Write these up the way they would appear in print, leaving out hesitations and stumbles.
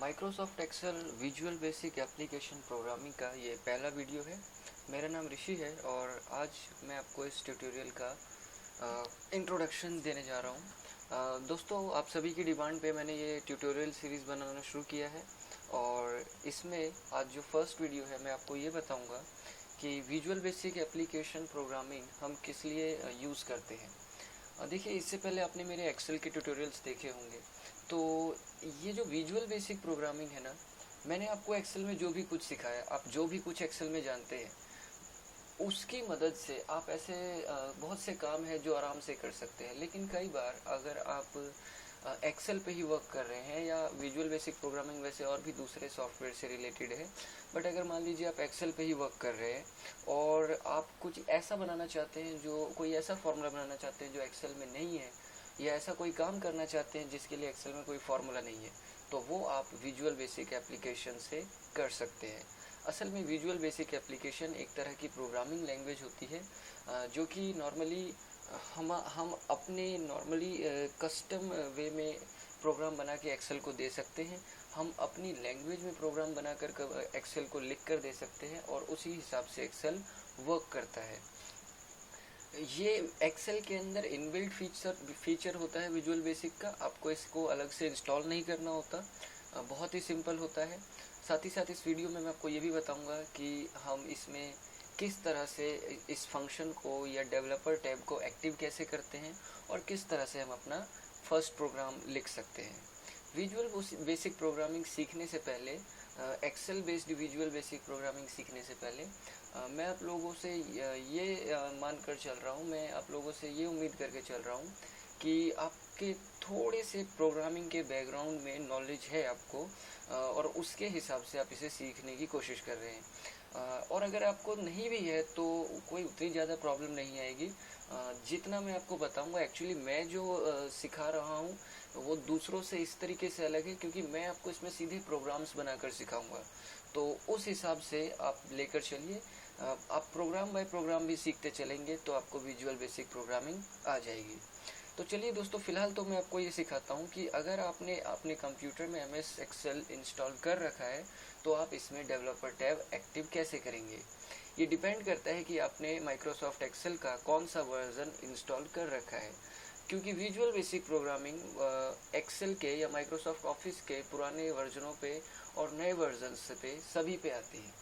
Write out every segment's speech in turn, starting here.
Microsoft Excel visual basic application programming का ये पहला वीडियो है। मेरा नाम ऋषि है और आज मैं आपको इस ट्यूटोरियल का इंट्रोडक्शन देने जा रहा हूँ। दोस्तों, आप सभी की डिमांड पे मैंने ये ट्यूटोरियल सीरीज़ बनाना शुरू किया है और इसमें आज जो फर्स्ट वीडियो है मैं आपको ये बताऊँगा कि विजुअल बेसिक एप्लीकेशन प्रोग्रामिंग हम किस लिए यूज़ करते हैं। देखिए, इससे पहले आपने मेरे एक्सेल के ट्यूटोरियल्स देखे होंगे। तो ये जो विजुअल बेसिक प्रोग्रामिंग है ना, मैंने आपको एक्सेल में जो भी कुछ सिखाया, आप जो भी कुछ एक्सेल में जानते हैं उसकी मदद से आप ऐसे बहुत से काम हैं जो आराम से कर सकते हैं। लेकिन कई बार अगर आप एक्सेल पे ही वर्क कर रहे हैं या विजुअल बेसिक प्रोग्रामिंग वैसे और भी दूसरे सॉफ्टवेयर से रिलेटेड है, बट अगर मान लीजिए आप एक्सेल पे ही वर्क कर रहे हैं और आप कुछ ऐसा बनाना चाहते हैं, जो कोई ऐसा फॉर्मूला बनाना चाहते हैं जो एक्सेल में नहीं है, या ऐसा कोई काम करना चाहते हैं जिसके लिए एक्सेल में कोई फार्मूला नहीं है, तो वो आप विजुअल बेसिक एप्लीकेशन से कर सकते हैं। असल में विजुअल बेसिक एप्लीकेशन एक तरह की प्रोग्रामिंग लैंग्वेज होती है जो कि नॉर्मली हम अपने नॉर्मली कस्टम वे में प्रोग्राम बना के एक्सेल को दे सकते हैं। हम अपनी लैंग्वेज में प्रोग्राम बनाकर एक्सेल को लिख कर दे सकते हैं और उसी हिसाब से एक्सेल वर्क करता है। ये एक्सेल के अंदर इनबिल्ट फीचर होता है विजुअल बेसिक का। आपको इसको अलग से इंस्टॉल नहीं करना होता, बहुत ही सिंपल होता है। साथ ही साथ इस वीडियो में मैं आपको ये भी बताऊंगा कि हम इसमें किस तरह से इस फंक्शन को या डेवलपर टैब को एक्टिव कैसे करते हैं और किस तरह से हम अपना फर्स्ट प्रोग्राम लिख सकते हैं। विजुअल बेसिक प्रोग्रामिंग सीखने से पहले, Excel based visual basic programming सीखने से पहले मैं आप लोगों से ये मानकर चल रहा हूँ, मैं आप लोगों से ये उम्मीद करके चल रहा हूँ कि आपके थोड़े से प्रोग्रामिंग के बैकग्राउंड में नॉलेज है आपको, और उसके हिसाब से आप इसे सीखने की कोशिश कर रहे हैं। और अगर आपको नहीं भी है तो कोई उतनी ज़्यादा प्रॉब्लम नहीं आएगी। जितना मैं आपको बताऊंगा, एक्चुअली मैं जो सिखा रहा हूँ वो दूसरों से इस तरीके से अलग है, क्योंकि मैं आपको इसमें सीधे प्रोग्राम्स बनाकर सिखाऊंगा। तो उस हिसाब से आप लेकर चलिए। आप प्रोग्राम बाय प्रोग्राम भी सीखते चलेंगे तो आपको विजुअल बेसिक प्रोग्रामिंग आ जाएगी। तो चलिए दोस्तों, फिलहाल तो मैं आपको ये सिखाता हूँ कि अगर आपने अपने कंप्यूटर में MS एक्सेल इंस्टॉल कर रखा है तो आप इसमें डेवलपर टैब एक्टिव कैसे करेंगे। ये डिपेंड करता है कि आपने माइक्रोसॉफ्ट एक्सेल का कौन सा वर्जन इंस्टॉल कर रखा है, क्योंकि विजुअल बेसिक प्रोग्रामिंग एक्सेल के या माइक्रोसॉफ्ट ऑफिस के पुराने वर्जनों पे और नए वर्जन्स पे सभी पे आती है।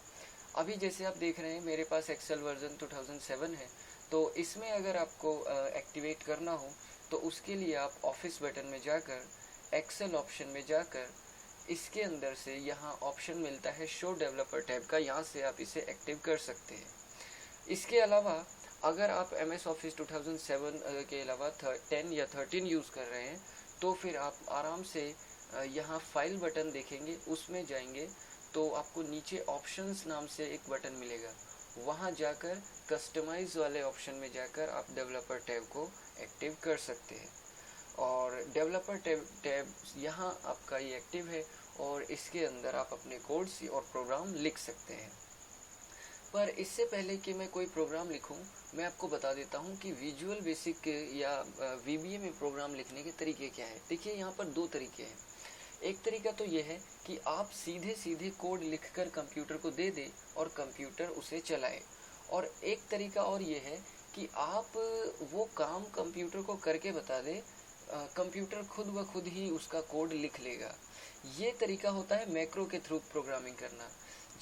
अभी जैसे आप देख रहे हैं मेरे पास एक्सेल वर्जन 2007 है, तो इसमें अगर आपको एक्टिवेट करना हो तो उसके लिए आप ऑफिस बटन में जाकर एक्सेल ऑप्शन में जाकर इसके अंदर से यहाँ ऑप्शन मिलता है शो डेवलपर टैब का, यहाँ से आप इसे एक्टिव कर सकते हैं। इसके अलावा अगर आप MS ऑफिस 2007 के अलावा 10 या 13 यूज़ कर रहे हैं तो फिर आप आराम से यहाँ फाइल बटन देखेंगे, उसमें जाएंगे तो आपको नीचे ऑप्शंस नाम से एक बटन मिलेगा, वहाँ जाकर कस्टमाइज वाले ऑप्शन में जाकर आप डेवलपर टैब को एक्टिव कर सकते हैं। और डेवलपर टैब यहाँ आपका ये एक्टिव है और इसके अंदर आप अपने कोड्स और प्रोग्राम लिख सकते हैं। पर इससे पहले कि मैं कोई प्रोग्राम लिखूं, मैं आपको बता देता हूं कि विजुअल बेसिक या VBA में प्रोग्राम लिखने के तरीके क्या हैं। देखिए, यहाँ पर दो तरीके हैं। एक तरीका तो ये है कि आप सीधे सीधे कोड लिखकर कंप्यूटर को दे दें और कंप्यूटर उसे चलाए, और एक तरीका और ये है कि आप वो काम कंप्यूटर को करके बता दें, कंप्यूटर खुद ब खुद ही उसका कोड लिख लेगा। ये तरीका होता है मैक्रो के थ्रू प्रोग्रामिंग करना।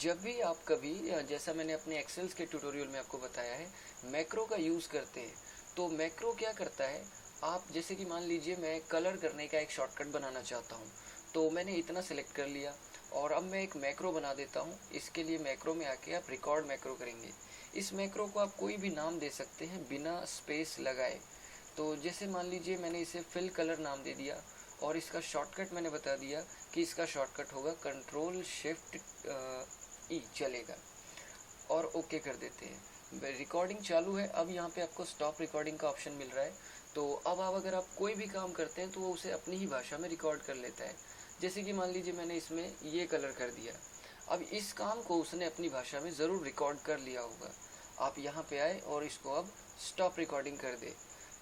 जब भी आप कभी, जैसा मैंने अपने एक्सेल्स के ट्यूटोरियल में आपको बताया है, मैक्रो का यूज़ करते हैं तो मैक्रो क्या करता है, आप जैसे कि मान लीजिए मैं कलर करने का एक शॉर्टकट बनाना चाहता हूँ, तो मैंने इतना सिलेक्ट कर लिया और अब मैं एक मैक्रो बना देता हूँ। इसके लिए मैक्रो में आके आप रिकॉर्ड मैक्रो करेंगे। इस मैक्रो को आप कोई भी नाम दे सकते हैं बिना स्पेस लगाए। तो जैसे मान लीजिए मैंने इसे फिल कलर नाम दे दिया और इसका शॉर्टकट मैंने बता दिया कि इसका शॉर्टकट होगा Ctrl+Shift+E, चलेगा, और ओके कर देते हैं। रिकॉर्डिंग चालू है। अब यहाँ पे आपको स्टॉप रिकॉर्डिंग का ऑप्शन मिल रहा है, तो अब आप अगर आप कोई भी काम करते हैं तो वो उसे अपनी ही भाषा में रिकॉर्ड कर लेता है। जैसे कि मान लीजिए मैंने इसमें ये कलर कर दिया, अब इस काम को उसने अपनी भाषा में ज़रूर रिकॉर्ड कर लिया होगा। आप यहाँ पे आए और इसको अब स्टॉप रिकॉर्डिंग कर दे,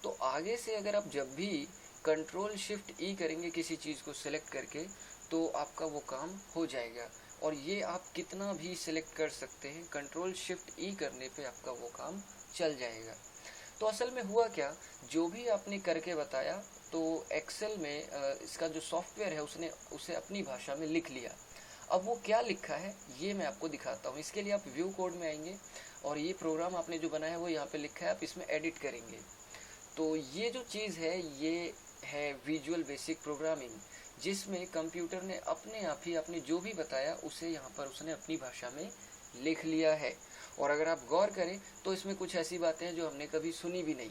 तो आगे से अगर आप जब भी कंट्रोल शिफ्ट ई करेंगे किसी चीज़ को सिलेक्ट करके, तो आपका वो काम हो जाएगा। और ये आप कितना भी सिलेक्ट कर सकते हैं, कंट्रोल शिफ्ट ई करने पे आपका वो काम चल जाएगा। तो असल में हुआ क्या, जो भी आपने करके बताया तो एक्सेल में इसका जो सॉफ्टवेयर है उसने उसे अपनी भाषा में लिख लिया। अब वो क्या लिखा है ये मैं आपको दिखाता हूँ। इसके लिए आप व्यू कोड में आएंगे और ये प्रोग्राम आपने जो बनाया है वो यहाँ पे लिखा है, आप इसमें एडिट करेंगे। तो ये जो चीज़ है ये है विजुअल बेसिक प्रोग्रामिंग, जिसमें कंप्यूटर ने अपने आप ही आपने जो भी बताया उसे यहाँ पर उसने अपनी भाषा में लिख लिया है। और अगर आप गौर करें तो इसमें कुछ ऐसी बातें हैं जो हमने कभी सुनी भी नहीं।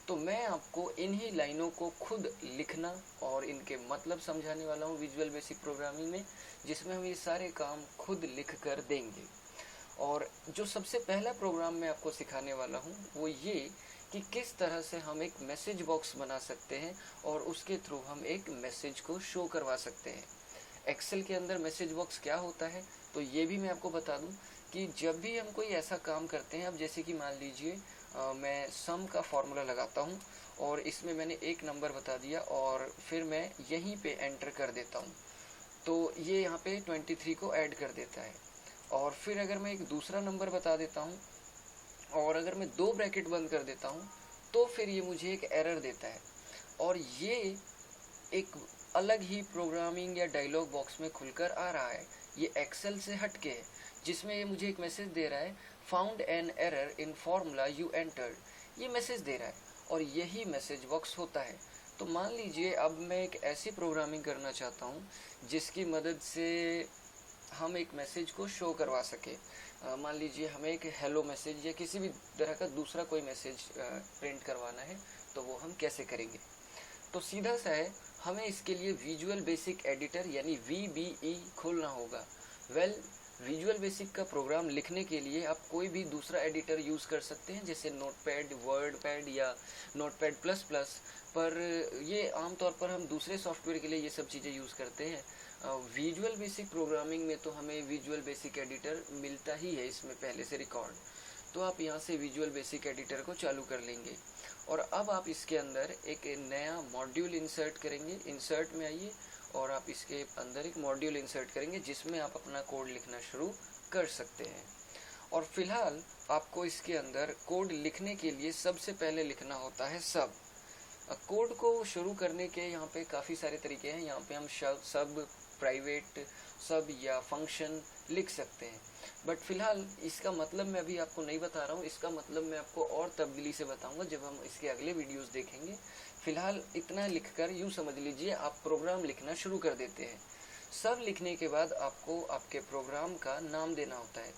तो मैं आपको इन्हीं लाइनों को खुद लिखना और इनके मतलब समझाने वाला हूँ विजुअल बेसिक प्रोग्रामिंग में, जिसमें हम ये सारे काम खुद लिख कर देंगे। और जो सबसे पहला प्रोग्राम मैं आपको सिखाने वाला हूँ वो ये कि किस तरह से हम एक मैसेज बॉक्स बना सकते हैं और उसके थ्रू हम एक मैसेज को शो करवा सकते हैं। एक्सेल के अंदर मैसेज बॉक्स क्या होता है तो ये भी मैं आपको बता दूं कि जब भी हम कोई ऐसा काम करते हैं, अब जैसे कि मान लीजिए मैं सम का फॉर्मूला लगाता हूं और इसमें मैंने एक नंबर बता दिया और फिर मैं यहीं पे एंटर कर देता हूं, तो ये यहाँ पे 23 को ऐड कर देता है। और फिर अगर मैं एक दूसरा नंबर बता देता हूँ और अगर मैं 2 ब्रैकेट बंद कर देता हूँ तो फिर ये मुझे एक एरर देता है। और ये एक अलग ही प्रोग्रामिंग या डायलॉग बॉक्स में खुलकर आ रहा है, ये एक्सेल से हटके है, जिसमें ये मुझे एक मैसेज दे रहा है, found an error in formula you entered, ये मैसेज दे रहा है और यही मैसेज बॉक्स होता है। तो मान लीजिए अब मैं एक ऐसी प्रोग्रामिंग करना चाहता हूँ जिसकी मदद से हम एक मैसेज को शो करवा सके। मान लीजिए हमें एक हेलो मैसेज या किसी भी तरह का दूसरा कोई मैसेज प्रिंट करवाना है, तो वो हम कैसे करेंगे। तो सीधा सा है, हमें इसके लिए विजुअल बेसिक एडिटर यानी VBE खोलना होगा। विजुअल बेसिक का प्रोग्राम लिखने के लिए आप कोई भी दूसरा एडिटर यूज़ कर सकते हैं, जैसे नोटपैड, वर्डपैड या नोटपैड प्लस प्लस, पर ये आमतौर पर हम दूसरे सॉफ्टवेयर के लिए ये सब चीज़ें यूज़ करते हैं। विजुअल बेसिक प्रोग्रामिंग में तो हमें विजुअल बेसिक एडिटर मिलता ही है इसमें पहले से रिकॉर्ड, तो आप यहाँ से विजुअल बेसिक एडिटर को चालू कर लेंगे। और अब आप इसके अंदर एक नया मॉड्यूल इंसर्ट करेंगे। इंसर्ट में आइए और आप इसके अंदर एक मॉड्यूल इंसर्ट करेंगे जिसमें आप अपना कोड लिखना शुरू कर सकते हैं। और फिलहाल आपको इसके अंदर कोड लिखने के लिए सबसे पहले लिखना होता है सब। कोड को शुरू करने के यहाँ पे काफ़ी सारे तरीके हैं। यहाँ पे हम सब, प्राइवेट सब या फंक्शन लिख सकते हैं, बट फिलहाल इसका मतलब मैं अभी आपको नहीं बता रहा हूँ। इसका मतलब मैं आपको और तब्दीली से बताऊंगा जब हम इसके अगले वीडियोस देखेंगे। फिलहाल इतना लिखकर यूँ समझ लीजिए आप प्रोग्राम लिखना शुरू कर देते हैं। सब लिखने के बाद आपको आपके प्रोग्राम का नाम देना होता है।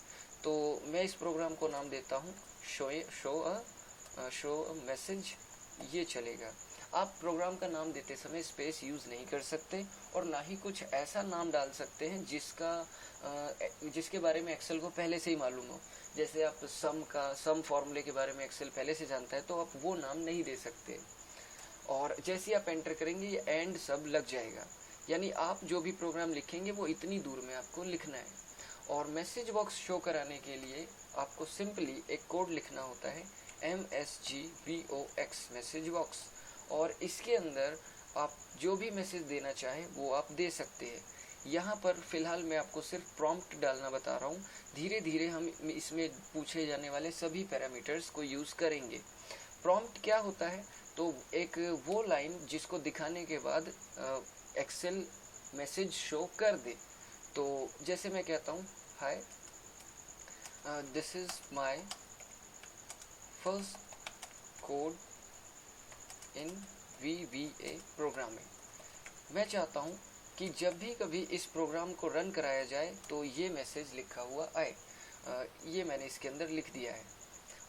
तो मैं इस प्रोग्राम को नाम देता हूँ शो अ मैसेज, ये चलेगा। आप प्रोग्राम का नाम देते समय स्पेस यूज़ नहीं कर सकते और ना ही कुछ ऐसा नाम डाल सकते हैं जिसके बारे में एक्सेल को पहले से ही मालूम हो। जैसे आप सम फॉर्मूले के बारे में एक्सेल पहले से जानता है तो आप वो नाम नहीं दे सकते। और जैसे ही आप एंटर करेंगे ये एंड सब लग जाएगा, यानी आप जो भी प्रोग्राम लिखेंगे वो इतनी दूर में आपको लिखना है। और मैसेज बॉक्स शो कराने के लिए आपको सिंपली एक कोड लिखना होता है, MSGBOX मैसेज बॉक्स, और इसके अंदर आप जो भी मैसेज देना चाहें वो आप दे सकते हैं। यहाँ पर फिलहाल मैं आपको सिर्फ प्रॉम्प्ट डालना बता रहा हूँ, धीरे धीरे हम इसमें पूछे जाने वाले सभी पैरामीटर्स को यूज़ करेंगे। प्रॉम्प्ट क्या होता है, तो एक वो लाइन जिसको दिखाने के बाद एक्सेल मैसेज शो कर दे। तो जैसे मैं कहता हूँ, hi this is my first code in VBA programming. मैं चाहता हूँ कि जब भी कभी इस प्रोग्राम को रन कराया जाए तो ये मैसेज लिखा हुआ आए। ये मैंने इसके अंदर लिख दिया है।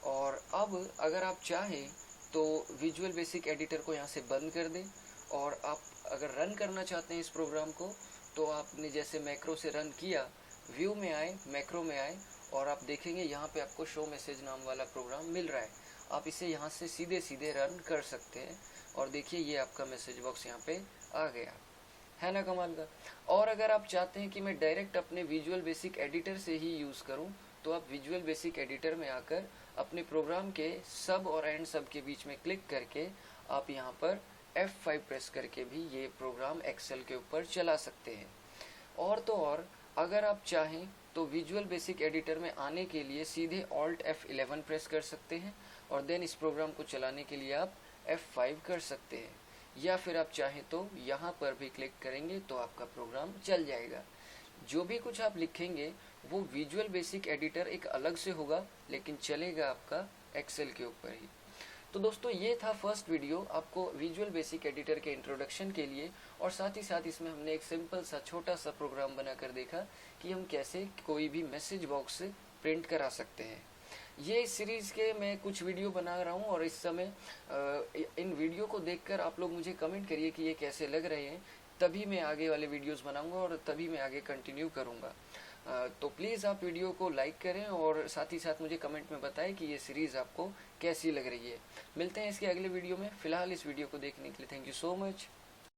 और अब अगर आप चाहें तो विजुअल बेसिक एडिटर को यहाँ से बंद कर दें, और आप अगर रन करना चाहते हैं इस प्रोग्राम को तो आपने जैसे मैक्रो से रन किया, व्यू में आए, मैक्रो में आए और आप देखेंगे यहाँ पे आपको शो मैसेज नाम वाला प्रोग्राम मिल रहा है। आप इसे यहाँ से सीधे सीधे रन कर सकते हैं और देखिए ये आपका मैसेज बॉक्स यहाँ पे आ गया है ना, कमाल का। और अगर आप चाहते हैं कि मैं डायरेक्ट अपने विजुअल बेसिक एडिटर से ही यूज़ करूँ तो आप विजुअल बेसिक एडिटर में आकर अपने प्रोग्राम के सब और एंड सब के बीच में क्लिक करके आप यहाँ पर F5 प्रेस करके भी ये प्रोग्राम एक्सेल के ऊपर चला सकते हैं। और तो और अगर आप चाहें तो विजुअल बेसिक एडिटर में आने के लिए सीधे Alt F11 प्रेस कर सकते हैं और देन इस प्रोग्राम को चलाने के लिए आप F5 कर सकते हैं, या फिर आप चाहें तो यहाँ पर भी क्लिक करेंगे तो आपका प्रोग्राम चल जाएगा। जो भी कुछ आप लिखेंगे वो विजुअल बेसिक एडिटर एक अलग से होगा, लेकिन चलेगा आपका एक्सेल के ऊपर ही। तो दोस्तों ये था फर्स्ट वीडियो आपको विजुअल बेसिक एडिटर के इंट्रोडक्शन के लिए, और साथ ही साथ इसमें हमने एक सिंपल सा छोटा सा प्रोग्राम बनाकर देखा कि हम कैसे कोई भी मैसेज बॉक्स प्रिंट करा सकते हैं। ये इस सीरीज़ के मैं कुछ वीडियो बना रहा हूँ, और इस समय इन वीडियो को देखकर आप लोग मुझे कमेंट करिए कि ये कैसे लग रहे हैं, तभी मैं आगे वाले वीडियोस बनाऊंगा और तभी मैं आगे कंटिन्यू करूंगा। तो प्लीज़ आप वीडियो को लाइक करें और साथ ही साथ मुझे कमेंट में बताएं कि ये सीरीज़ आपको कैसी लग रही है। मिलते हैं इसके अगले वीडियो में। फ़िलहाल इस वीडियो को देखने के लिए थैंक यू सो मच।